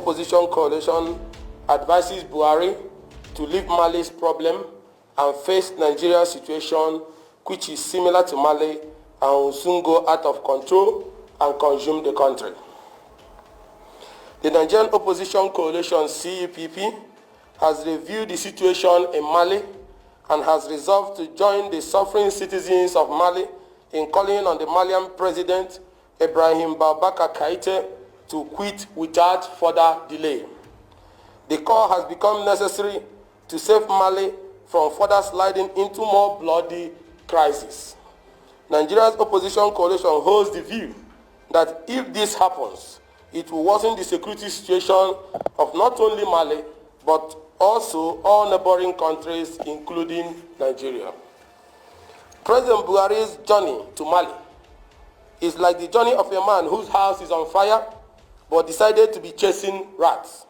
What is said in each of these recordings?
Opposition Coalition advises Buhari to leave Mali's problem and face Nigeria's situation, which is similar to Mali and will soon go out of control and consume the country. The Nigerian Opposition Coalition, CEPP, has reviewed the situation in Mali and has resolved to join the suffering citizens of Mali in calling on the Malian President Ibrahim Boubacar Keïta to quit without further delay. The call has become necessary to save Mali from further sliding into more bloody crisis. Nigeria's opposition coalition holds the view that if this happens, it will worsen the security situation of not only Mali, but also all neighboring countries, including Nigeria. President Buhari's journey to Mali is like the journey of a man whose house is on fire, but decided to be chasing rats.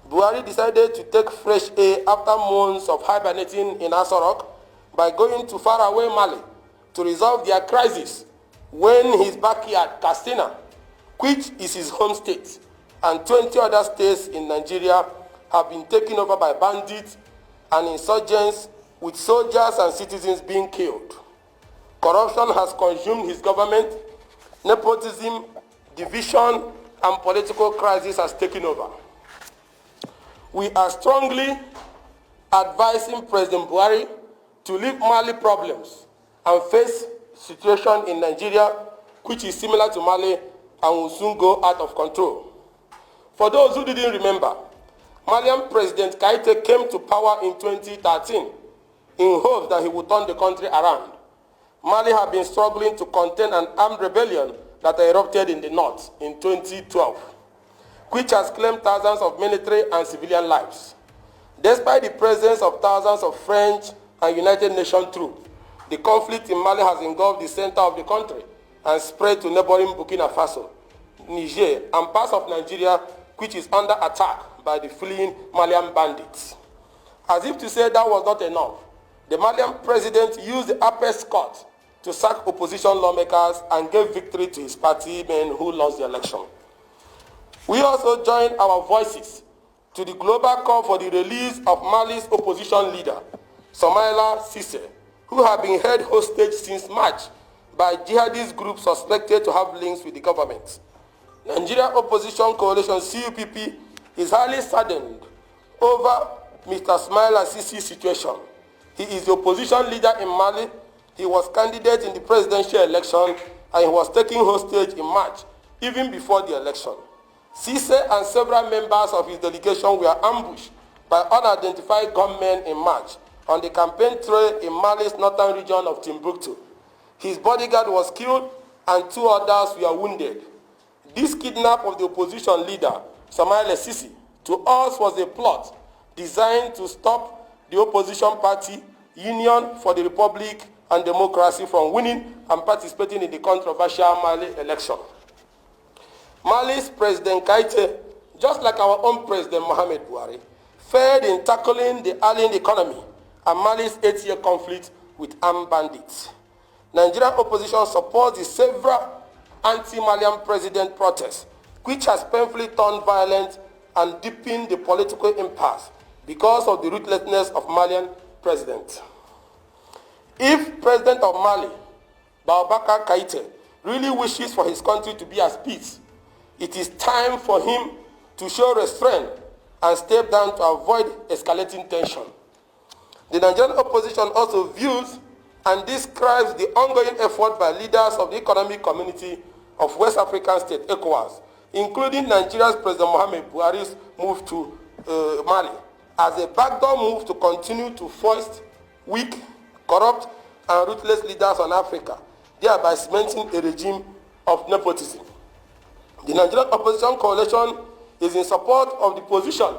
Buhari decided to take fresh air after months of hibernating in Aso by going to faraway Mali to resolve their crisis when his backyard, Katsina, which is his home state, and 20 other states in Nigeria have been taken over by bandits and insurgents, with soldiers and citizens being killed. Corruption has consumed his government, nepotism, division, and political crisis has taken over. We are strongly advising President Buhari to leave Mali problems and face situation in Nigeria, which is similar to Mali and will soon go out of control. For those who didn't remember, Malian President Keïta came to power in 2013 in hopes that he would turn the country around. Mali had been struggling to contain an armed rebellion that erupted in the north in 2012, which has claimed thousands of military and civilian lives. Despite the presence of thousands of French and United Nations troops, the conflict in Mali has engulfed the center of the country and spread to neighboring Burkina Faso, Niger, and parts of Nigeria, which is under attack by the fleeing Malian bandits. As if to say that was not enough, the Malian president used the apex court to sack opposition lawmakers and gave victory to his party men who lost the election. We also join our voices to the global call for the release of Mali's opposition leader, Soumaïla Cissé, who had been held hostage since March by jihadist groups suspected to have links with the government. Nigeria Opposition Coalition, CUPP, is highly saddened over Mr. Soumaïla Cissé's situation. He is the opposition leader in Mali. He was candidate in the presidential election and he was taken hostage in March, even before the election. Cissé and several members of his delegation were ambushed by unidentified gunmen in March on the campaign trail in Mali's northern region of Timbuktu. His bodyguard was killed and 2 others were wounded. This kidnap of the opposition leader, Soumaïla Cissé, to us was a plot designed to stop the opposition party, Union for the Republic and Democracy, from winning and participating in the controversial Mali election. Mali's President Keïta, just like our own President Mohamed Buhari, failed in tackling the alien economy and Mali's 8-year conflict with armed bandits. Nigerian opposition supports the several anti-Malian president protests, which has painfully turned violent and deepened the political impasse because of the ruthlessness of Malian president. If President of Mali, Boubacar Keïta, really wishes for his country to be at peace, it is time for him to show restraint and step down to avoid escalating tension. The Nigerian opposition also views and describes the ongoing effort by leaders of the economic community of West African States, ECOWAS, including Nigeria's President Mohamed Buhari's move to Mali, as a backdoor move to continue to foist weak, corrupt, and ruthless leaders on Africa, thereby cementing a regime of nepotism. The Nigerian Opposition Coalition is in support of the position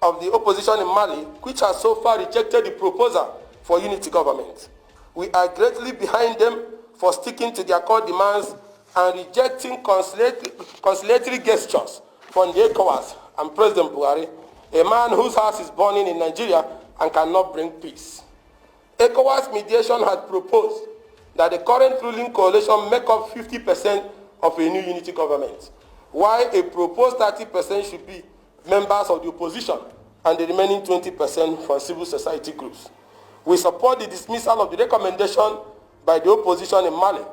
of the opposition in Mali, which has so far rejected the proposal for unity government. We are greatly behind them for sticking to their core demands and rejecting conciliatory gestures from the ECOWAS and President Buhari, a man whose house is burning in Nigeria and cannot bring peace. ECOWAS mediation has proposed that the current ruling coalition make up 50% of a new unity government, while a proposed 30% should be members of the opposition and the remaining 20% from civil society groups. We support the dismissal of the recommendation by the opposition in Mali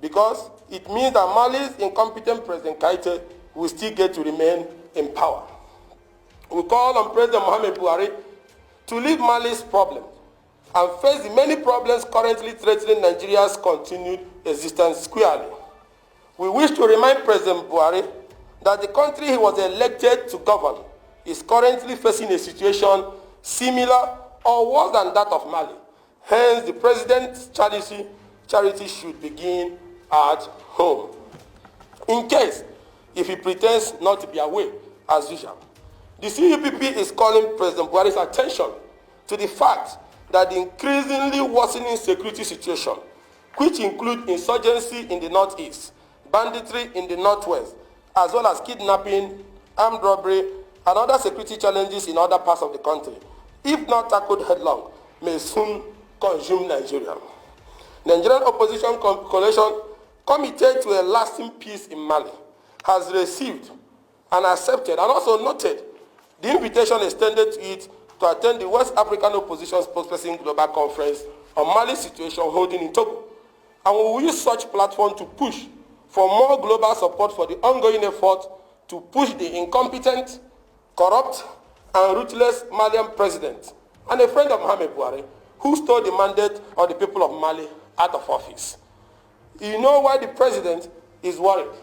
because it means that Mali's incompetent President Keita will still get to remain in power. We call on President Mohamed Buhari to leave Mali's problems and face the many problems currently threatening Nigeria's continued existence squarely. We wish to remind President Buhari that the country he was elected to govern is currently facing a situation similar or worse than that of Mali. Hence, the president's charity should begin at home. In case, if he pretends not to be aware, as usual, the CUPP is calling President Buhari's attention to the fact that the increasingly worsening security situation, which include insurgency in the northeast, banditry in the northwest, as well as kidnapping, armed robbery, and other security challenges in other parts of the country, if not tackled headlong, may soon consume Nigeria. Nigerian opposition coalition committed to a lasting peace in Mali has received and accepted and also noted the invitation extended to it to attend the West African Opposition Spokesperson Global Conference on Mali's situation holding in Togo. And we will use such platform to push for more global support for the ongoing effort to push the incompetent, corrupt, and ruthless Malian president and a friend of Mohamed Buhari, who stole the mandate of the people of Mali out of office. You know why the president is worried?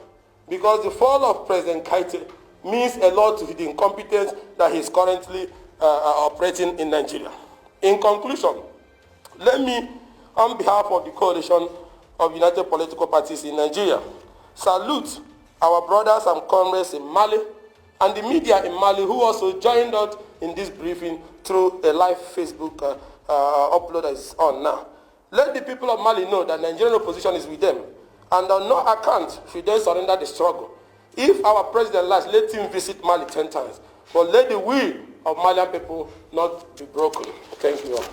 Because the fall of President Keita means a lot to the incompetence that he is currently operating in Nigeria. In conclusion, let me, on behalf of the coalition of United Political Parties in Nigeria, salute our brothers and comrades in Mali and the media in Mali who also joined us in this briefing through a live Facebook upload that is on now. Let the people of Mali know that Nigerian opposition is with them, and on no account should they surrender the struggle. If our president likes, let him visit Mali 10 times, but let the will of Malian people not be broken. Thank you all.